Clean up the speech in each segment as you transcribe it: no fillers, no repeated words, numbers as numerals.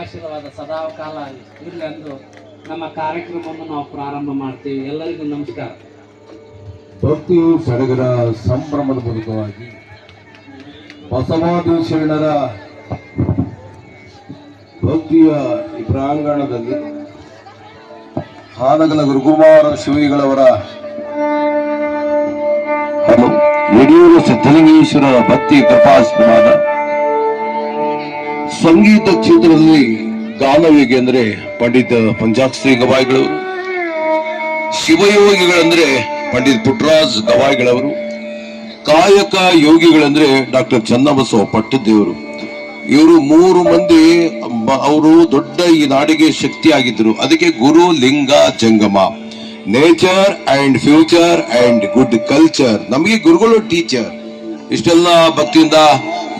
ಆಶೀರ್ವಾದ ಸದಾಕಾಲ ಇರಲಿ ಎಂದು ನಮ್ಮ ಕಾರ್ಯಕ್ರಮವನ್ನು ನಾವು ಪ್ರಾರಂಭ ಮಾಡ್ತೀವಿ. ಎಲ್ಲರಿಗೂ ನಮಸ್ಕಾರ. ಭಕ್ತಿ ಸಡಗರ ಸಂಭ್ರಮದ ಮೂಲಕವಾಗಿ ಬಸವಾದಿ ಶರಣರ ಭಕ್ತಿಯ ಈ ಪ್ರಾಂಗಣದಲ್ಲಿ ಹಾನಗಲ ಗುರುಕುಮಾರ ಶಿವೈಗಳವರ ಯಡಿಯೂರು ಸಿದ್ಧಲಿಂಗೇಶ್ವರ ಭಕ್ತಿ ಕೃಪಾಶ್ರಮದ ಸಂಗೀತ ಕ್ಷೇತ್ರದಲ್ಲಿ ಗಾನಯೋಗಿ ಅಂದ್ರೆ ಪಂಡಿತ ಪಂಚಾಕ್ಷರಿ ಗವಾಯಿಗಳು, ಶಿವಯೋಗಿಗಳಂದ್ರೆ ಪಂಡಿತ್ ಪುಟ್ಟರಾಜ್ ಗವಾಯಿಗಳವರು, ಕಾಯಕ ಯೋಗಿಗಳಂದ್ರೆ ಡಾಕ್ಟರ್ ಚನ್ನಬಸವ ಪಟ್ಟದೇವರು. ಇವರು 3 ಮಂದಿ ಅವರು ದೊಡ್ಡ ಈ ನಾಡಿಗೆ ಶಕ್ತಿ ಆಗಿದ್ರು. ಅದಕ್ಕೆ ಗುರು ಲಿಂಗ ಜಂಗಮ, nature and future and good culture. ನಮಗೆ ಗುರುಗಳು ಟೀಚರ್. ಇಷ್ಟೆಲ್ಲ ಭಕ್ತಿಯಿಂದ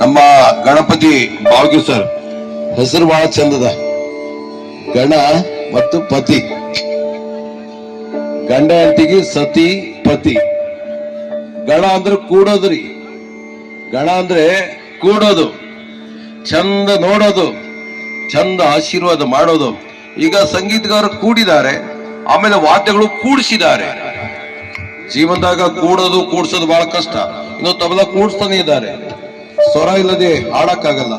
ನಮ್ಮ ಗಣಪತಿ ಭಾಗ್ಯ ಸರ್ ಹೆಸರು ಬಹಳ ಚಂದದ. ಗಣ ಮತ್ತು ಪತಿ, ಗಂಡ ಹೆಂಡತಿಗೆ ಸತಿ ಪತಿ. ಗಣ ಅಂದ್ರೆ ಕೂಡೋದ್ರಿ, ಗಣ ಅಂದ್ರೆ ಕೂಡೋದು, ಚಂದ ನೋಡೋದು, ಚಂದ ಆಶೀರ್ವಾದ ಮಾಡೋದು. ಈಗ ಸಂಗೀತಗಾರರು ಕೂಡಿದ್ದಾರೆ, ಆಮೇಲೆ ವಾದ್ಯಗಳು ಕೂಡಿಸಿದ್ದಾರೆ. ಜೀವನದಾಗ ಕೂಡೋದು ಕೂಡ್ಸೋದು ಬಹಳ ಕಷ್ಟ. ಇನ್ನು ತಬಲ ಕೂಡಿಸ್ತಾನೆ ಇದ್ದಾರೆ. ಸ್ವರ ಇಲ್ಲದೆ ಹಾಡಕ್ಕಾಗಲ್ಲ,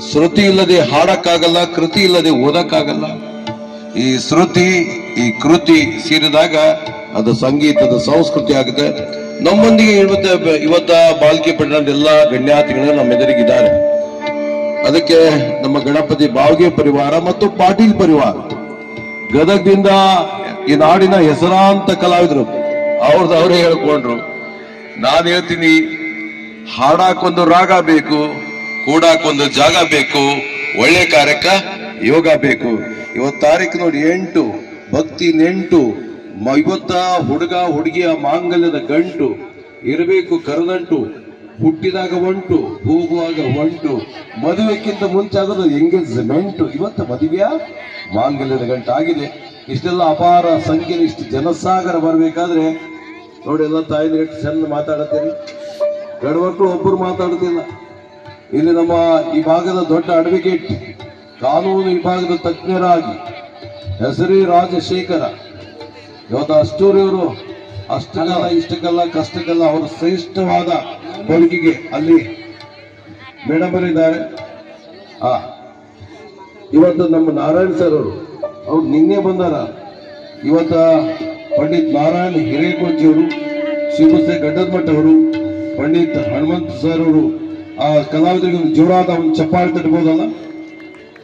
ಶ್ರುತಿ ಇಲ್ಲದೆ ಹಾಡಕ್ಕಾಗಲ್ಲ, ಕೃತಿ ಇಲ್ಲದೆ ಓದಕ್ಕಾಗಲ್ಲ. ಈ ಶ್ರುತಿ ಈ ಕೃತಿ ಸೇರಿದಾಗ ಅದು ಸಂಗೀತದ ಸಂಸ್ಕೃತಿ ಆಗುತ್ತೆ. ನಮ್ಮೊಂದಿಗೆ ಇವತ್ತ ಬಾಲ್ಕಿ ಪಟ್ಟಣದ ಎಲ್ಲ ಗಣ್ಯಾತಿಗಳು ನಮ್ಮ ಎದುರಿಗಿದ್ದಾರೆ. ಅದಕ್ಕೆ ನಮ್ಮ ಗಣಪತಿ ಬಾವ್ಗೆ ಪರಿವಾರ ಮತ್ತು ಪಾಟೀಲ್ ಪರಿವಾರ ಗದಗದಿಂದ ಈ ನಾಡಿನ ಹೆಸರಾಂತ ಕಲಾವಿದರು ಅವ್ರದ್ದು ಅವರೇ ಹೇಳ್ಕೊಂಡ್ರು. ನಾನು ಹೇಳ್ತೀನಿ, ಹಾಡಾಕೊಂದು ರಾಗ ಬೇಕು, ಕೂಡಾಕೊಂದು ಜಾಗ ಬೇಕು, ಒಳ್ಳೆ ಕಾರ್ಯಕ್ಕ ಯೋಗ ಬೇಕು. ಇವತ್ತು ತಾರೀಕು ನೋಡಿ 8, ಭಕ್ತಿ 8. ಇವತ್ತ ಹುಡುಗ ಹುಡುಗಿಯ ಮಾಂಗಲ್ಯದ ಗಂಟು ಇರಬೇಕು ಕರದಂಟು. ಹುಟ್ಟಿದಾಗ ಒಂಟು, ಹೋಗುವಾಗ ಒಂಟು, ಮದುವೆಕ್ಕಿಂತ ಮುಂಚೆ ಆಗೋದು ಎಂಗೇಜ್ಮೆಂಟ್. ಇವತ್ತು ಮದುವೆಯ ಮಾಂಗಲ್ಯದ ಗಂಟು ಆಗಿದೆ. ಇಷ್ಟೆಲ್ಲ ಅಪಾರ ಸಂಖ್ಯೆ, ಇಷ್ಟು ಜನಸಾಗರ ಬರಬೇಕಾದ್ರೆ ನೋಡಿ, ಎಲ್ಲ ತಾಯಿನ ಗಂಟು ಚೆಂದ ಮಾತಾಡತ್ತೀರಿ. ಗಂಡು ಮಕ್ಕಳು ಒಬ್ಬರು ಮಾತಾಡುತ್ತಿಲ್ಲ. ಇಲ್ಲಿ ನಮ್ಮ ಈ ಭಾಗದ ದೊಡ್ಡ ಅಡ್ವೊಕೇಟ್, ಕಾನೂನು ವಿಭಾಗದ ತಜ್ಞರಾಗಿ ಹೆಸರಿ ರಾಜಶೇಖರ, ಇವತ್ತು ಅಷ್ಟೂರಿಯವರು ಅಷ್ಟಕ್ಕಲ್ಲ ಇಷ್ಟಕ್ಕಲ್ಲ ಕಷ್ಟಕ್ಕಲ್ಲ ಅವರ ಶ್ರೇಷ್ಠವಾದ ಬದುಕಿಗೆ ಅಲ್ಲಿ ಮೇಡಮ್ ಇದ್ದಾರೆ. ಇವತ್ತು ನಮ್ಮ ನಾರಾಯಣ ಸರ್ ಅವ್ರು ನಿನ್ನೆ ಬಂದಾರ. ಇವತ್ತ ಪಂಡಿತ್ ನಾರಾಯಣ ಹಿರೇಕೋಚಿಯವರು, ಶಿವಸೆ ಗಡ್ಡದಮಠ ಅವರು, ಪಂಡಿತ್ ಹನುಮಂತ ಸರ್ ಅವರು, ಆ ಕಲಾವಿದರಿಗೆ ಜೋರಾದ ಒಂದು ಚಪ್ಪಾಳೆ ತಟ್ಟಬಹುದಲ್ಲ.